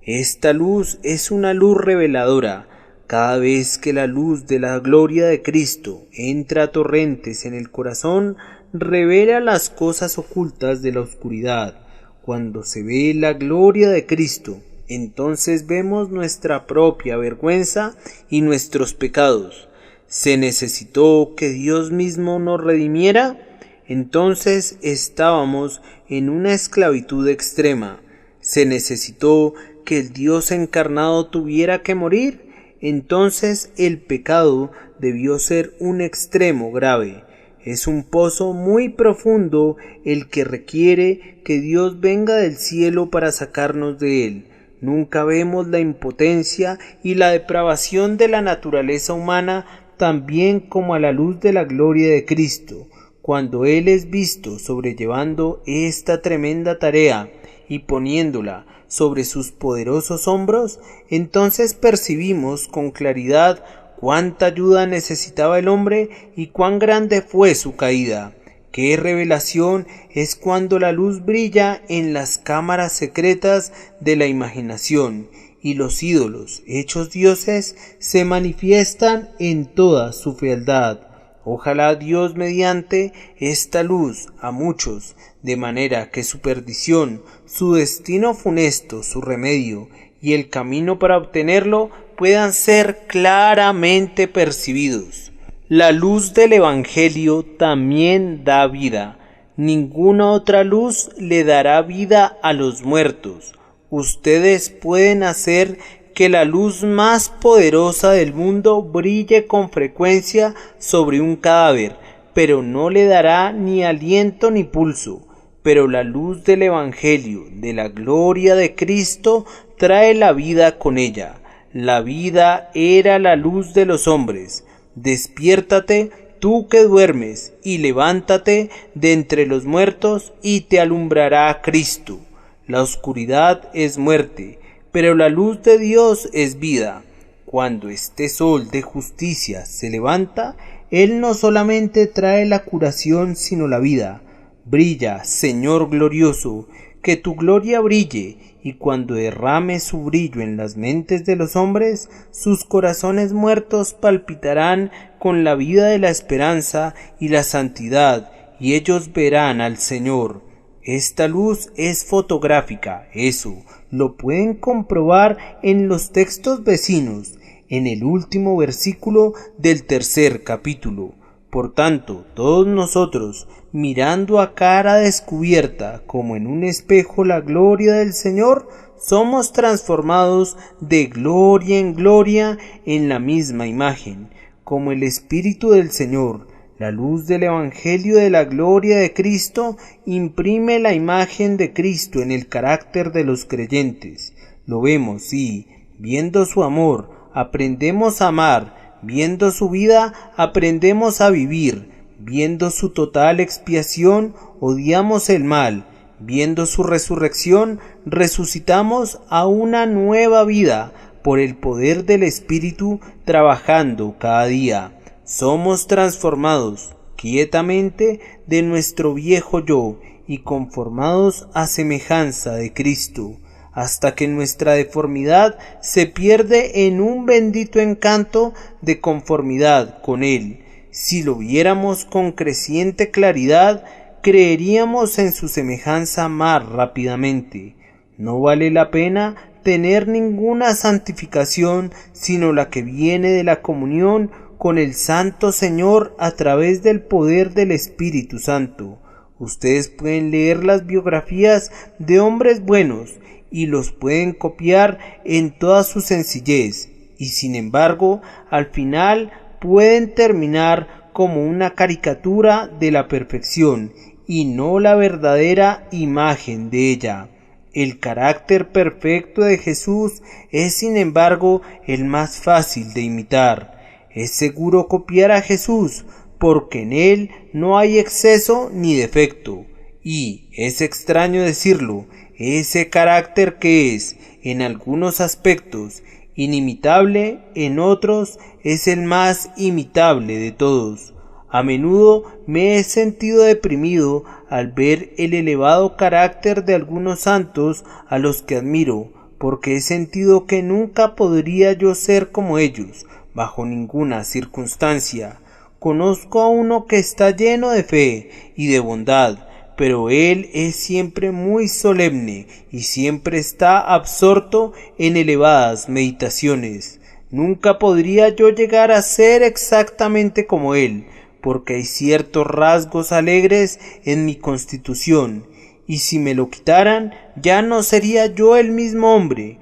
Esta luz es una luz reveladora. Cada vez que la luz de la gloria de Cristo entra a torrentes en el corazón, revela las cosas ocultas de la oscuridad. Cuando se ve la gloria de Cristo, entonces vemos nuestra propia vergüenza y nuestros pecados. ¿Se necesitó que Dios mismo nos redimiera? Entonces estábamos en una esclavitud extrema. ¿Se necesitó que el Dios encarnado tuviera que morir? Entonces el pecado debió ser un extremo grave. Es un pozo muy profundo el que requiere que Dios venga del cielo para sacarnos de él. Nunca vemos la impotencia y la depravación de la naturaleza humana tan bien como a la luz de la gloria de Cristo. Cuando Él es visto sobrellevando esta tremenda tarea y poniéndola sobre sus poderosos hombros, entonces percibimos con claridad cuánta ayuda necesitaba el hombre y cuán grande fue su caída. Qué revelación es cuando la luz brilla en las cámaras secretas de la imaginación y los ídolos hechos dioses se manifiestan en toda su fealdad. Ojalá Dios mediante esta luz a muchos, de manera que su perdición, su destino funesto, su remedio y el camino para obtenerlo puedan ser claramente percibidos. La luz del Evangelio también da vida. Ninguna otra luz le dará vida a los muertos. Ustedes pueden hacer que la luz más poderosa del mundo brille con frecuencia sobre un cadáver, pero no le dará ni aliento ni pulso. Pero la luz del Evangelio, de la gloria de Cristo, trae la vida con ella. La vida era la luz de los hombres. Despiértate, tú que duermes, y levántate de entre los muertos, y te alumbrará Cristo. La oscuridad es muerte, pero la luz de Dios es vida. Cuando este sol de justicia se levanta, Él no solamente trae la curación, sino la vida. Brilla, Señor glorioso, que tu gloria brille, y cuando derrame su brillo en las mentes de los hombres, sus corazones muertos palpitarán con la vida de la esperanza y la santidad, y ellos verán al Señor. Esta luz es fotográfica, eso lo pueden comprobar en los textos vecinos, en el último versículo del 3er capítulo. Por tanto, todos nosotros, mirando a cara descubierta, como en un espejo, la gloria del Señor, somos transformados de gloria en gloria en la misma imagen, como el Espíritu del Señor. La luz del Evangelio de la gloria de Cristo imprime la imagen de Cristo en el carácter de los creyentes. Lo vemos y, viendo su amor, aprendemos a amar, viendo su vida, aprendemos a vivir, viendo su total expiación, odiamos el mal, viendo su resurrección, resucitamos a una nueva vida por el poder del Espíritu trabajando cada día. Somos transformados quietamente de nuestro viejo yo y conformados a semejanza de Cristo, hasta que nuestra deformidad se pierde en un bendito encanto de conformidad con Él. Si lo viéramos con creciente claridad, creeríamos en su semejanza más rápidamente. No vale la pena tener ninguna santificación sino la que viene de la comunión con el Santo Señor a través del poder del Espíritu Santo. Ustedes pueden leer las biografías de hombres buenos y los pueden copiar en toda su sencillez, y sin embargo, al final pueden terminar como una caricatura de la perfección y no la verdadera imagen de ella. El carácter perfecto de Jesús es, sin embargo, el más fácil de imitar. Es seguro copiar a Jesús, porque en Él no hay exceso ni defecto. Y, es extraño decirlo, ese carácter que es, en algunos aspectos, inimitable, en otros es el más imitable de todos. A menudo me he sentido deprimido al ver el elevado carácter de algunos santos a los que admiro, porque he sentido que nunca podría yo ser como ellos, bajo ninguna circunstancia. Conozco a uno que está lleno de fe y de bondad, pero él es siempre muy solemne y siempre está absorto en elevadas meditaciones. Nunca podría yo llegar a ser exactamente como él, porque hay ciertos rasgos alegres en mi constitución, y si me lo quitaran, ya no sería yo el mismo hombre.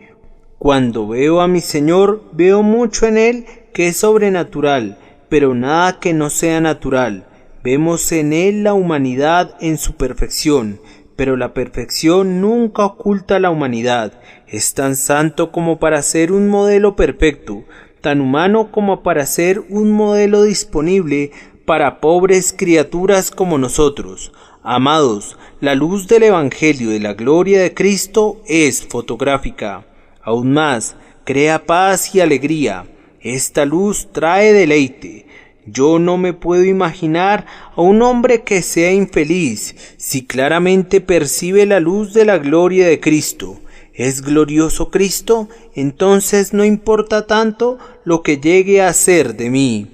Cuando veo a mi Señor, veo mucho en Él que es sobrenatural, pero nada que no sea natural. Vemos en Él la humanidad en su perfección, pero la perfección nunca oculta la humanidad. Es tan santo como para ser un modelo perfecto, tan humano como para ser un modelo disponible para pobres criaturas como nosotros. Amados, la luz del Evangelio de la gloria de Cristo es fotográfica. Aún más, crea paz y alegría. Esta luz trae deleite. Yo no me puedo imaginar a un hombre que sea infeliz si claramente percibe la luz de la gloria de Cristo. ¿Es glorioso Cristo? Entonces no importa tanto lo que llegue a ser de mí.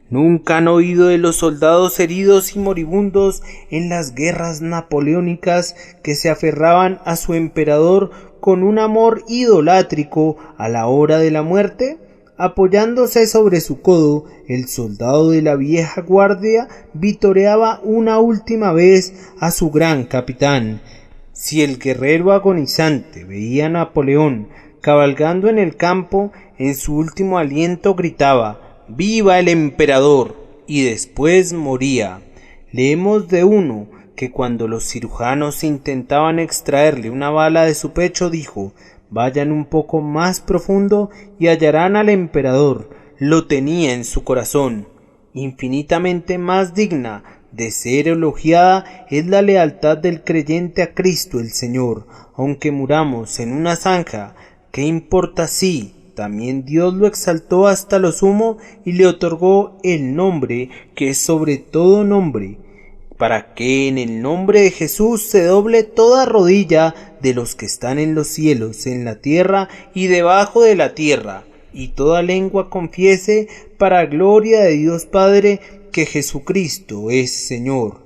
¿Nunca han oído de los soldados heridos y moribundos en las guerras napoleónicas que se aferraban a su emperador con un amor idolátrico a la hora de la muerte? Apoyándose sobre su codo, el soldado de la vieja guardia vitoreaba una última vez a su gran capitán. Si el guerrero agonizante veía a Napoleón cabalgando en el campo, en su último aliento gritaba: ¡Viva el emperador! Y después moría. Leemos de uno que cuando los cirujanos intentaban extraerle una bala de su pecho dijo: vayan un poco más profundo y hallarán al emperador. Lo tenía en su corazón. Infinitamente más digna de ser elogiada es la lealtad del creyente a Cristo el Señor. Aunque muramos en una zanja, ¿qué importa si también Dios lo exaltó hasta lo sumo y le otorgó el nombre que es sobre todo nombre, para que en el nombre de Jesús se doble toda rodilla de los que están en los cielos, en la tierra y debajo de la tierra, y toda lengua confiese para gloria de Dios Padre que Jesucristo es Señor?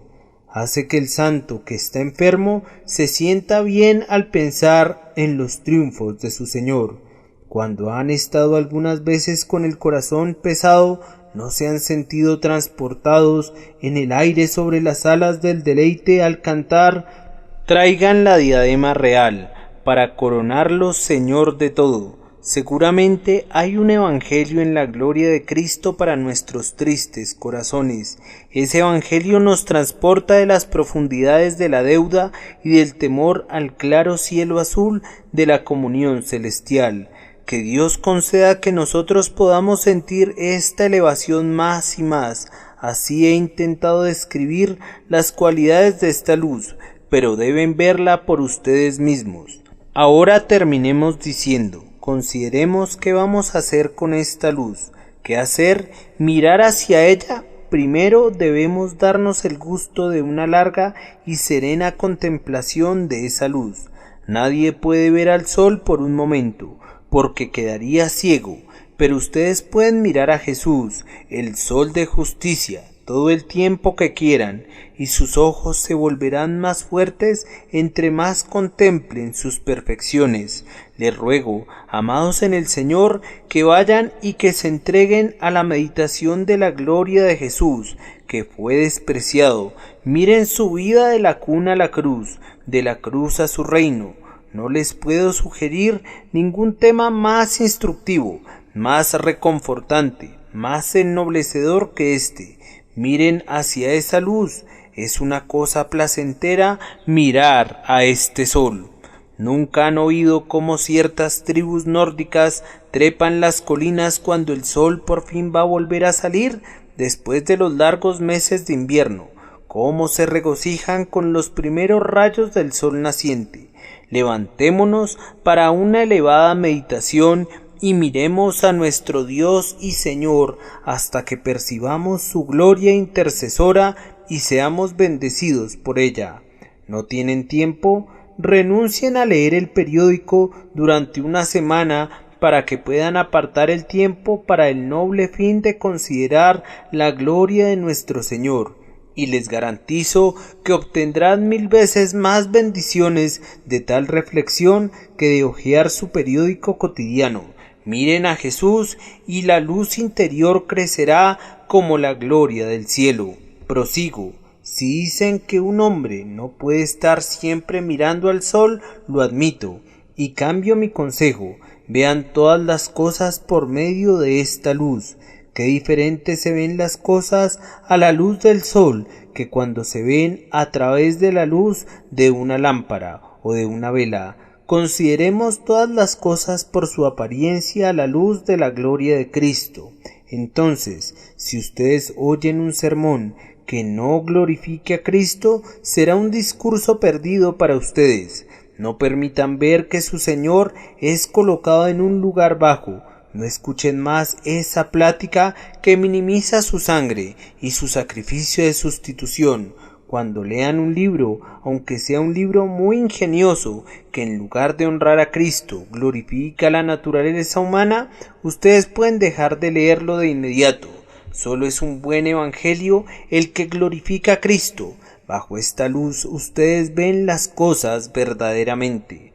Hace que el santo que está enfermo se sienta bien al pensar en los triunfos de su Señor. Cuando han estado algunas veces con el corazón pesado, ¿No se han sentido transportados en el aire sobre las alas del deleite al cantar? Traigan la diadema real para coronarlos Señor de todo. Seguramente hay un evangelio en la gloria de Cristo para nuestros tristes corazones. Ese evangelio nos transporta de las profundidades de la deuda y del temor al claro cielo azul de la comunión celestial. Que Dios conceda que nosotros podamos sentir esta elevación más y más. Así he intentado describir las cualidades de esta luz, pero deben verla por ustedes mismos. Ahora terminemos diciendo: consideremos qué vamos a hacer con esta luz. ¿Qué hacer? Mirar hacia ella. Primero debemos darnos el gusto de una larga y serena contemplación de esa luz. Nadie puede ver al sol por un momento, porque quedaría ciego, pero ustedes pueden mirar a Jesús, el sol de justicia, todo el tiempo que quieran, y sus ojos se volverán más fuertes entre más contemplen sus perfecciones. Les ruego, amados en el Señor, que vayan y que se entreguen a la meditación de la gloria de Jesús, que fue despreciado. Miren su vida de la cuna a la cruz, de la cruz a su reino. No les puedo sugerir ningún tema más instructivo, más reconfortante, más ennoblecedor que este. Miren hacia esa luz. Es una cosa placentera mirar a este sol. ¿Nunca han oído cómo ciertas tribus nórdicas trepan las colinas cuando el sol por fin va a volver a salir después de los largos meses de invierno? ¿Cómo se regocijan con los primeros rayos del sol naciente? Levantémonos para una elevada meditación y miremos a nuestro Dios y Señor hasta que percibamos su gloria intercesora y seamos bendecidos por ella. ¿No tienen tiempo? Renuncien a leer el periódico durante una semana para que puedan apartar el tiempo para el noble fin de considerar la gloria de nuestro Señor, y les garantizo que obtendrán 1000 veces más bendiciones de tal reflexión que de hojear su periódico cotidiano. Miren a Jesús y la luz interior crecerá como la gloria del cielo. Prosigo. Si dicen que un hombre no puede estar siempre mirando al sol, lo admito, y cambio mi consejo. Vean todas las cosas por medio de esta luz. Qué diferentes se ven las cosas a la luz del sol que cuando se ven a través de la luz de una lámpara o de una vela. Consideremos todas las cosas por su apariencia a la luz de la gloria de Cristo. Entonces, si ustedes oyen un sermón que no glorifique a Cristo, será un discurso perdido para ustedes. No permitan ver que su Señor es colocado en un lugar bajo. No escuchen más esa plática que minimiza su sangre y su sacrificio de sustitución. Cuando lean un libro, aunque sea un libro muy ingenioso, que en lugar de honrar a Cristo glorifica la naturaleza humana, ustedes pueden dejar de leerlo de inmediato. Solo es un buen evangelio el que glorifica a Cristo. Bajo esta luz ustedes ven las cosas verdaderamente.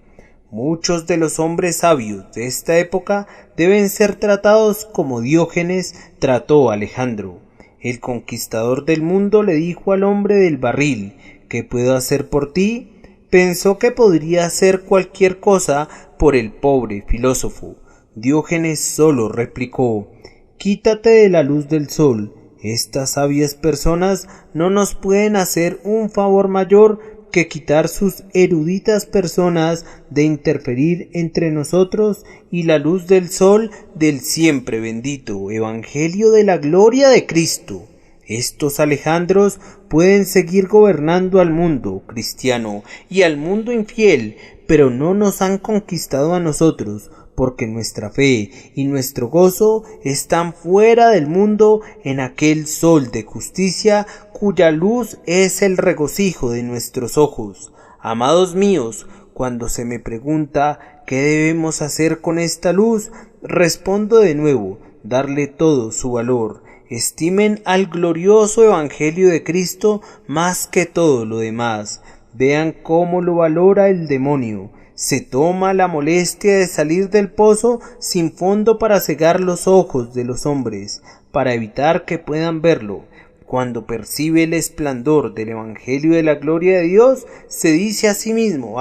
Muchos de los hombres sabios de esta época deben ser tratados como Diógenes trató a Alejandro. El conquistador del mundo le dijo al hombre del barril: ¿qué puedo hacer por ti? Pensó que podría hacer cualquier cosa por el pobre filósofo. Diógenes solo replicó: quítate de la luz del sol. Estas sabias personas no nos pueden hacer un favor mayor que quitar sus eruditas personas de interferir entre nosotros y la luz del sol del siempre bendito Evangelio de la gloria de Cristo. Estos Alejandros pueden seguir gobernando al mundo cristiano y al mundo infiel, pero no nos han conquistado a nosotros, porque nuestra fe y nuestro gozo están fuera del mundo en aquel sol de justicia cuya luz es el regocijo de nuestros ojos. Amados míos, cuando se me pregunta qué debemos hacer con esta luz, respondo de nuevo: darle todo su valor. Estimen al glorioso Evangelio de Cristo más que todo lo demás. Vean cómo lo valora el demonio. se toma la molestia de salir del pozo sin fondo para cegar los ojos de los hombres, para evitar que puedan verlo. Cuando percibe el esplendor del Evangelio de la gloria de Dios, se dice a sí mismo: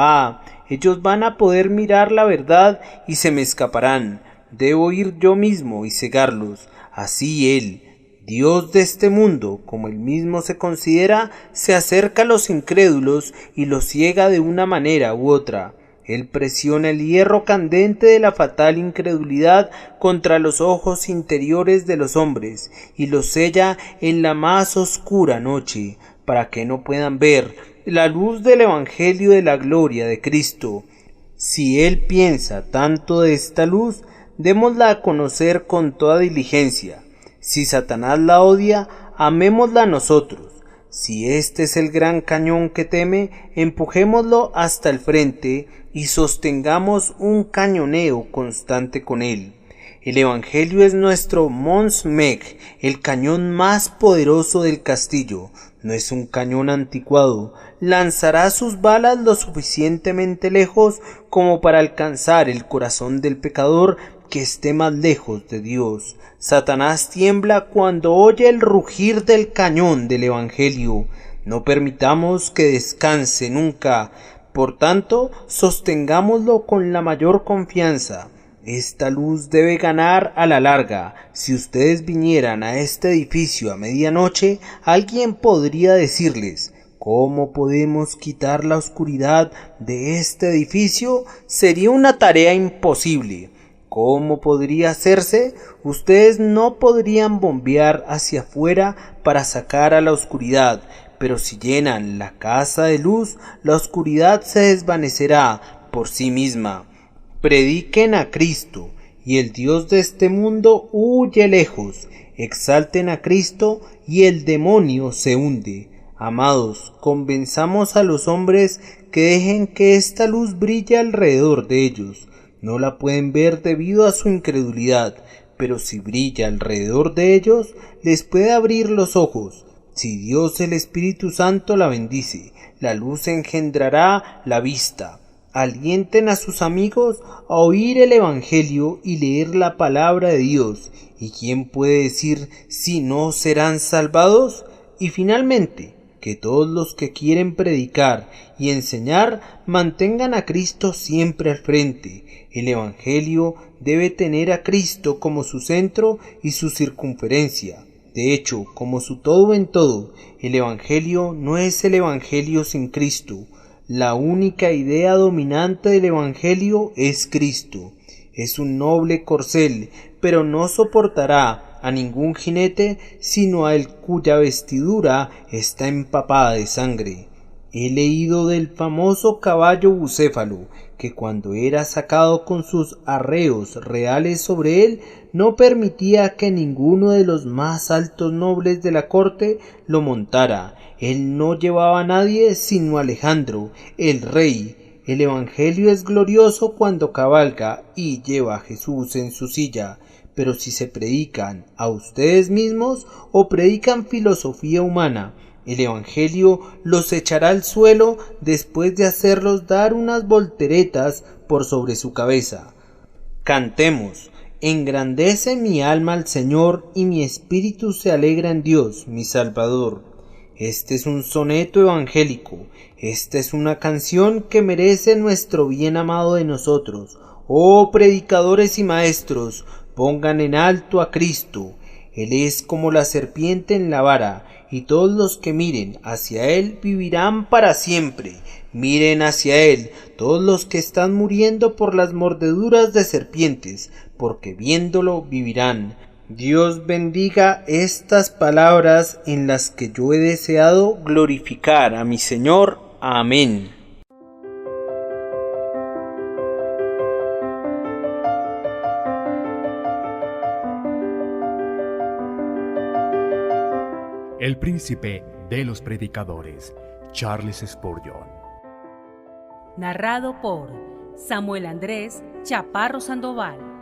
ellos van a poder mirar la verdad y se me escaparán. Debo ir yo mismo y cegarlos. Así él, Dios de este mundo, como él mismo se considera, se acerca a los incrédulos y los ciega de una manera u otra. Él presiona el hierro candente de la fatal incredulidad contra los ojos interiores de los hombres y los sella en la más oscura noche, para que no puedan ver la luz del Evangelio de la gloria de Cristo. Si él piensa tanto de esta luz, démosla a conocer con toda diligencia. Si Satanás la odia, amémosla nosotros. Si este es el gran cañón que teme, empujémoslo hasta el frente y sostengamos un cañoneo constante con él. El Evangelio es nuestro Mons Meg, el cañón más poderoso del castillo. No es un cañón anticuado. Lanzará sus balas lo suficientemente lejos como para alcanzar el corazón del pecador que esté más lejos de Dios. Satanás tiembla cuando oye el rugir del cañón del Evangelio. No permitamos que descanse nunca. Por tanto, sostengámoslo con la mayor confianza. Esta luz debe ganar a la larga. Si ustedes vinieran a este edificio a medianoche, alguien podría decirles: ¿cómo podemos quitar la oscuridad de este edificio? Sería una tarea imposible. ¿Cómo podría hacerse? Ustedes no podrían bombear hacia afuera para sacar a la oscuridad, pero si llenan la casa de luz, la oscuridad se desvanecerá por sí misma. Prediquen a Cristo, y el Dios de este mundo huye lejos. Exalten a Cristo, y el demonio se hunde. Amados, convenzamos a los hombres que dejen que esta luz brille alrededor de ellos. No la pueden ver debido a su incredulidad, pero si brilla alrededor de ellos, les puede abrir los ojos. Si Dios el Espíritu Santo la bendice, la luz engendrará la vista. Alienten a sus amigos a oír el Evangelio y leer la palabra de Dios. ¿Y quién puede decir si no serán salvados? Y finalmente, que todos los que quieren predicar y enseñar mantengan a Cristo siempre al frente. El Evangelio debe tener a Cristo como su centro y su circunferencia. De hecho, como su todo en todo, el Evangelio no es el Evangelio sin Cristo. La única idea dominante del Evangelio es Cristo. Es un noble corcel, pero no soportará a ningún jinete sino a el cuya vestidura está empapada de sangre. He leído del famoso caballo bucéfalo, que cuando era sacado con sus arreos reales sobre él, no permitía que ninguno de los más altos nobles de la corte lo montara. Él no llevaba a nadie sino a Alejandro, el rey. El Evangelio es glorioso cuando cabalga y lleva a Jesús en su silla. Pero si se predican a ustedes mismos o predican filosofía humana, el Evangelio los echará al suelo después de hacerlos dar unas volteretas por sobre su cabeza. Cantemos: engrandece mi alma al Señor y mi espíritu se alegra en Dios, mi Salvador. Este es un soneto evangélico. Esta es una canción que merece nuestro bien amado de nosotros. Oh predicadores y maestros, pongan en alto a Cristo. Él es como la serpiente en la vara, y todos los que miren hacia él vivirán para siempre. Miren hacia él todos los que están muriendo por las mordeduras de serpientes, porque viéndolo vivirán. Dios bendiga estas palabras en las que yo he deseado glorificar a mi Señor. Amén. El príncipe de los predicadores, Charles Spurgeon. Narrado por Samuel Andrés Chaparro Sandoval.